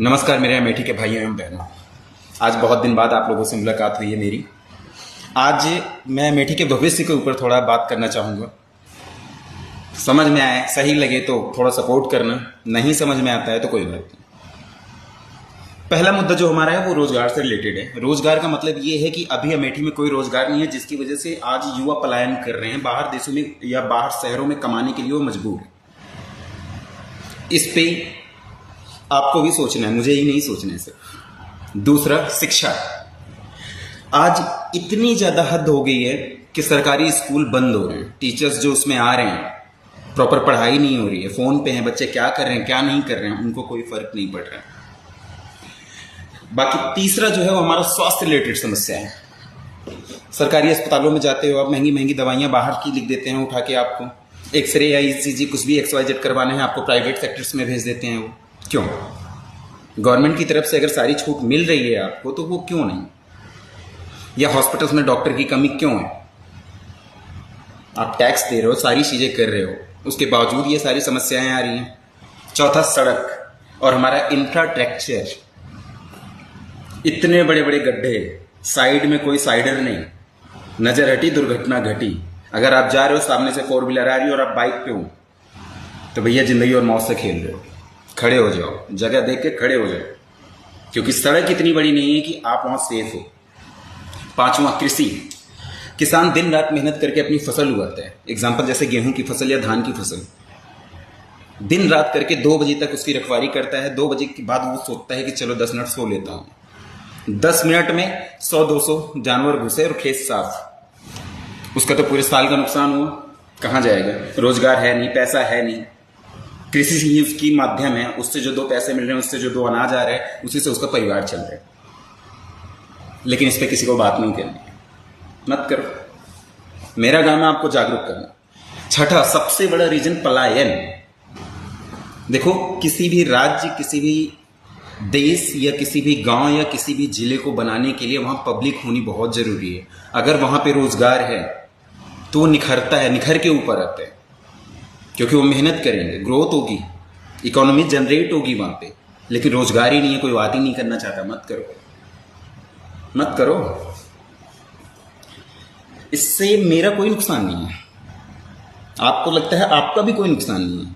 नमस्कार मेरे अमेठी के भाइयों एवं बहनों। आज बहुत दिन बाद आप लोगों से मुलाकात हुई है मेरी। आज मैं अमेठी के भविष्य के ऊपर थोड़ा बात करना चाहूँगा। समझ में आए सही लगे तो थोड़ा सपोर्ट करना, नहीं समझ में आता है तो कोई बात नहीं। पहला मुद्दा जो हमारा है वो रोजगार से रिलेटेड है। रोजगार का मतलब ये है कि अभी अमेठी में कोई रोजगार नहीं है, जिसकी वजह से आज युवा पलायन कर रहे हैं बाहर देशों में या बाहर शहरों में कमाने के लिए वो मजबूर है। इस पे आपको भी सोचना है, मुझे ही नहीं सोचना है सिर्फ। दूसरा, शिक्षा। आज इतनी ज्यादा हद हो गई है कि सरकारी स्कूल बंद हो रहे हैं। टीचर्स जो उसमें आ रहे हैं प्रॉपर पढ़ाई नहीं हो रही है, फोन पे हैं बच्चे, क्या कर रहे हैं क्या नहीं कर रहे हैं उनको कोई फर्क नहीं पड़ रहा है। बाकी तीसरा जो है वो हमारा स्वास्थ्य रिलेटेड समस्या है। सरकारी अस्पतालों में जाते हो आप, महंगी महंगी दवाइयां बाहर की लिख देते हैं उठा के, आपको एक्सरे या ईसीजी कुछ भी XYZ करवाने हैं आपको प्राइवेट सेक्टर्स में भेज देते हैं। वो क्यों? गवर्नमेंट की तरफ से अगर सारी छूट मिल रही है आपको तो वो क्यों नहीं? या हॉस्पिटल्स में डॉक्टर की कमी क्यों है? आप टैक्स दे रहे हो, सारी चीजें कर रहे हो, उसके बावजूद ये सारी समस्याएं आ रही हैं। चौथा, सड़क और हमारा इंफ्रास्ट्रक्चर। इतने बड़े बड़े गड्ढे, साइड में कोई साइडर नहीं, नजर हटी दुर्घटना घटी। अगर आप जा रहे हो सामने से 4 व्हीलर आ रही है और आप बाइक पे हो तो भैया जिंदगी और मौत से खेल रहे हो। खड़े हो जाओ, जगह देख के खड़े हो जाओ, क्योंकि सड़क इतनी बड़ी नहीं है कि आप वहां सेफ हो। पांचवा, कृषि। किसान दिन रात मेहनत करके अपनी फसल उगाता है। एग्जाम्पल जैसे गेहूं की फसल या धान की फसल, दिन रात करके 2 बजे तक उसकी रखवाली करता है। 2 बजे के बाद वो सोचता है कि चलो 10 मिनट सो लेता हूं। 10 मिनट में 100-200 जानवर घुसे और खेत साफ। उसका तो पूरे साल का नुकसान हुआ। कहां जाएगा? रोजगार है नहीं, पैसा है नहीं। कृषि ही उसकी माध्यम है, उससे जो 2 पैसे मिल रहे हैं, उससे जो 2 अनाज आ रहे हैं, उसी से उसका परिवार चल रहा है। लेकिन इस पर किसी को बात नहीं करनी है, मत करो। मेरा काम है आपको जागरूक करना। छठा, सबसे बड़ा रीजन पलायन। देखो, किसी भी राज्य, किसी भी देश या किसी भी गांव या किसी भी जिले को बनाने के लिए वहां पब्लिक होनी बहुत जरूरी है। अगर वहां पे रोजगार है तो वो निखरता है, निखर के ऊपर आता है, क्योंकि वो मेहनत करेंगे, ग्रोथ होगी, इकोनॉमी जनरेट होगी वहां पे। लेकिन रोजगार ही नहीं है, कोई बात ही नहीं करना चाहता। मत करो, मत करो। इससे मेरा कोई नुकसान नहीं है, आपको लगता है आपका भी कोई नुकसान नहीं है।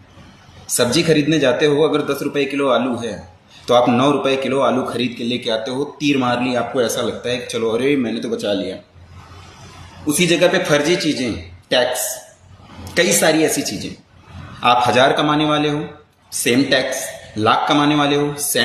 सब्जी खरीदने जाते हो, अगर 10 रुपए किलो आलू है तो आप 9 रुपए किलो आलू खरीद के लेके आते हो। तीर मार ली, आपको ऐसा लगता है कि चलो अरे मैंने तो बचा लिया। उसी जगह पे फर्जी चीजें, टैक्स, कई सारी ऐसी चीजें। आप 1000 कमाने वाले हो, सेम टैक्स। लाख कमाने वाले हो, सेम